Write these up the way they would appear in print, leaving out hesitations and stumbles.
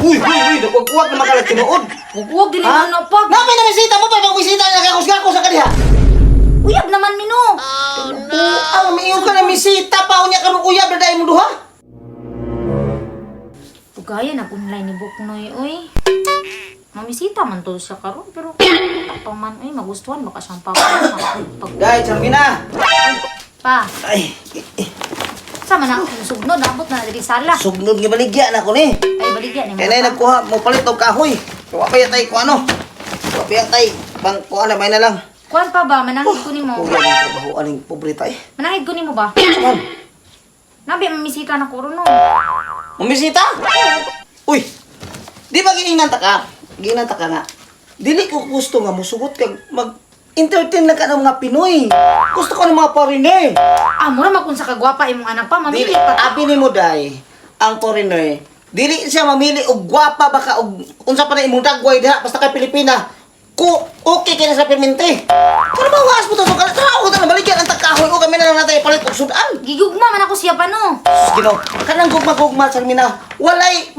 Uy, nagwag-wag na makalag tinuod. Huwag dili mo na pag. Napay na bisita mo pa, pag bisita na nagakos-gakos sa kaniha. Uyab naman mino. Mayroon ka na bisita pa, unya ka nung uyab na dahil mo duha. Tugaya na online ni Buknoy, uy. Mamisita man to siya karon pero ako man uy magustuhan baka siyang pag. Guys, Charmina. Pa, Ay, sama na sugnod abot na diri sala. sugnod nga baligya na ko ni. Ay baligya ni Kaya na nagkuha, mo palit og kahoy. Kawa pa yatay ko ano. Kawa pa yatay. Bang kuha na, may na lang. Kuan pa ba manangid ko nimo? Kuya, ang trabaho, aning pobrita eh. Manangid ko nimo ba? Saan? Nabi mamisita na ko ron no. Mamisita? Uy, di ba giinganta ka? Giinganta ka nga. Dili ko gusto nga musugot kag mag-entertain lang ka ng mga Pinoy. Gusto ko ng mga foreigner. Ah, mura man kun sa kagwapa imong anak pa Dili, mamili pa. abi ni mo day, ang foreigner. Dili siya mamili og gwapa baka og unsa pa na imong dagway diha basta kay Pilipina. Okay kaya sa permente. Pero mawas mo to so kana tao ta na baligyan ang tagkahoy o kami na lang natin palit og sudan. Gigugma man ako siya pa no. Sus Ginoo, kanang gugma-gugma sa mina. Walay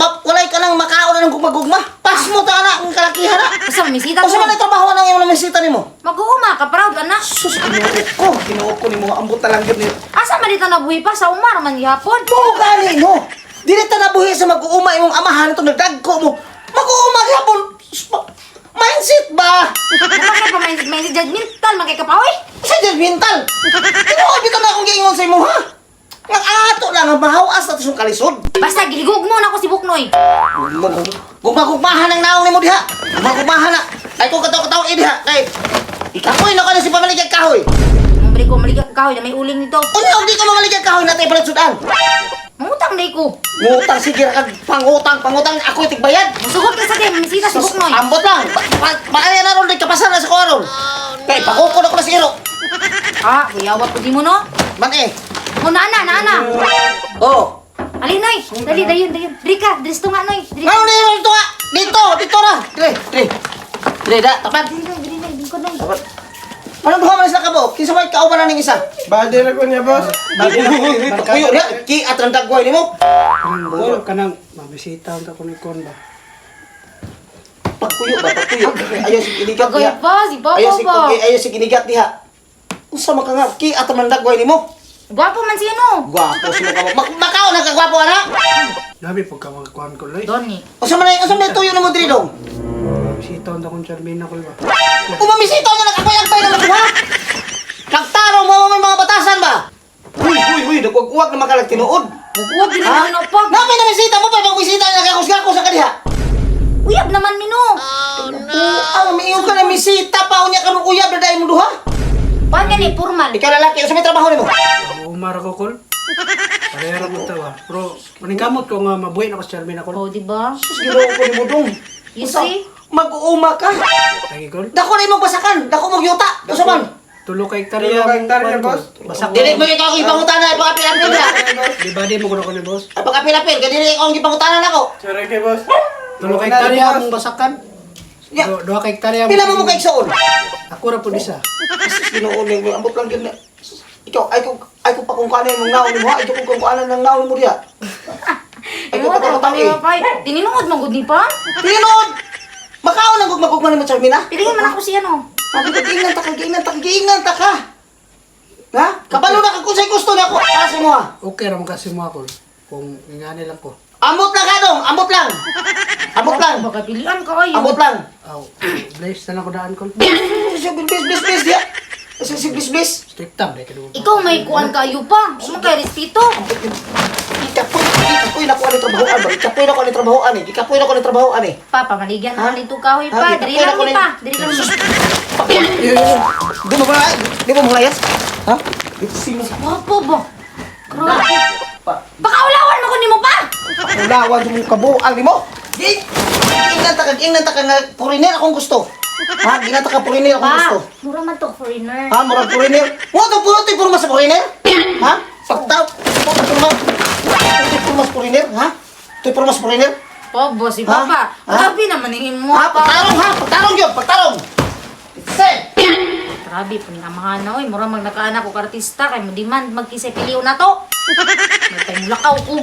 ka nang makaon ng gugma-gugma. Pas mo ta na ang kalakihan na. Basta mamisita O sa ko. man trabaho nang imong misita nimo. Mag-uuma ka proud anak. Sus Ginoo ko nimo ambot ta lang gid ni. Asa man dito nabuhi pa sa umar man gihapon. Mo gani no. Dili ta nabuhi sa mag-uuma imong amahan ito nagdagko mo. Mag-uuma gyapon. Mindset ba? Naman pa may judgmental man kay kapaoy. Sa judgmental. Tinuod bitaw na akong giingon sa imo ha. Nga ato lang ang mahawas at isang kalisod. Basta gihigugmo na ako si Buknoy. Gugmagugmahan ang naong nimo diha. Gugmagugmahan na. Ay ko kataw-kataw diha. Kay ikapoy na ko na si pamaligag kahoy. Mabili ko maligak kahoy na may uling nito. Unya og di ko mamaligag kahoy natay palit sudan. Mangutang day ko. Ngutang sige kag pangutang ako tigbayad. Musugot ka sa kay mamisita si Buknoy. Ambot lang. Maaya na ron di kapasan na sa kuwaron. Kay pakuko na ko na si Iro. Ah, kuyawa ko di mo no. Man eh. O naana. Oh. Ali Noy, dali dayon. Rika, dres to nga Noy. Diri. Ano na yun ito nga? Dito na. Dire da. Tapat. Diri ko Noy. Tapat. Ano duha man sila kabo? Kinsa may kauban na ning isa? Badi na ko niya, boss. Kuyo dia ki atang dagway nimo. Kuyo kanang mabisita ang ko ni kon ba. Pagkuyo. Ayo si kinigat Kagoy diha. pa, si Papa pa. Ayo si kinigat diha. Unsa man ka nga ki atang dagway nimo? Gwapo man siya no. Gwapo sila ka. Makaw na kagwapo ana. Nabi pagka magkuhan ko lay. Doni. Unsa man tuyo nimo diri dong? Mabisita ang kon Charmina ko ba. Umamisita na nakakoy-agpay na mo ha. Nagtarong mo may mga batasan ba? Uy, nagwag-wag na makalag tinuod. Huwag dili mo na pag. Napay na bisita mo pa pag bisita na nagakos-gakos sa kaniha. Uyab naman mino. Mayroon ka na bisita pa unya ka nung uyab na dahil mo duha. Paano ni formal? Ikaw lalaki, sa may trabaho nimo. Umar ako kol. Parehara mo tawa. Pero maningkamot ko nga mabuhay na ko sa Charmina ko. Oh, di ba? Sus, ginoo ko nimo dong. You see? Mag-uuma ka. Lagi kol. Dako na imong basakan, dako mong yuta. Usa man. Tulo ka hektarya. Boss. Basak Dili mo ikaw ipangutana, ipangapil-apil na. Di ba di mo ko ni boss? Ay pangapil-apil, kaya ikaw ang ipangutana nako. Sorry kay boss. Tulo ka hektarya mong basakan. Ya. Duha ka hektarya. Pila mo kay igsoon? Ako ra po isa. Sus, ginoo ning ambot lang gid na. Ikaw ay ko pa kung kaano yung naon mo ha, ay ko kung kaano ng naon mo diha. Ay ko Ano pa ba tayo. pa? Tininungod man gud ni pa. Tinod. Makaon ang gugmagugma ni mo Charmina. Pilihan man ako siya no. Sabi ko giingan ta ka. Ha? Kabalo na ka kung sa'y gusto na ako. Kasi mo ha. Okay ra mo kasi mo ako. Kung ingani lang ko. Ambot lang ka dong, ambot lang. Ambot lang. Baka pilihan ka ayo. Ambot lang. Aw, bless na lang ko daan ko. Bis dia. Bis. Strictam dai kadto. Ikaw may kuan kayo pa. Mo kay respeto. Ikapoy na ko ang trabahoan ba? Ikapoy na ko ang trabahoan eh. Ikapoy na ko ang trabahoan eh. Papa, maligyan Ha? naman dito kahoy Ha? pa. Diri lang Ikapoy ni na pa. ko Diri lang ni. Di mo ba? Di mo malayas? Ha? Sino sa Papa ba? Grabe. pa? Baka ulawan mo ko nimo pa. Ulawan sa mong kabuang ni mo. Giingnan ta ka nga foreigner akong gusto. Ha? Giingnan ta ka foreigner akong gusto. Pa, mura man to foreigner. Ha? Murag foreigner? Mo to puro ti purma sa foreigner? Ha? Pagtaw. Puro purma. Ti purma sa foreigner, ha? Ti purma sa foreigner? Papa, si Ha? Papa. Ha? Grabe naman hingin mo Ha? pa. Pagtarong ha? Pagtarong yun, pagtarong. Set. Grabe, paningamahan na oy. Mura mag nakaanak ko kartista kay mo demand magkisay piliw na to. May tayo lakaw ko.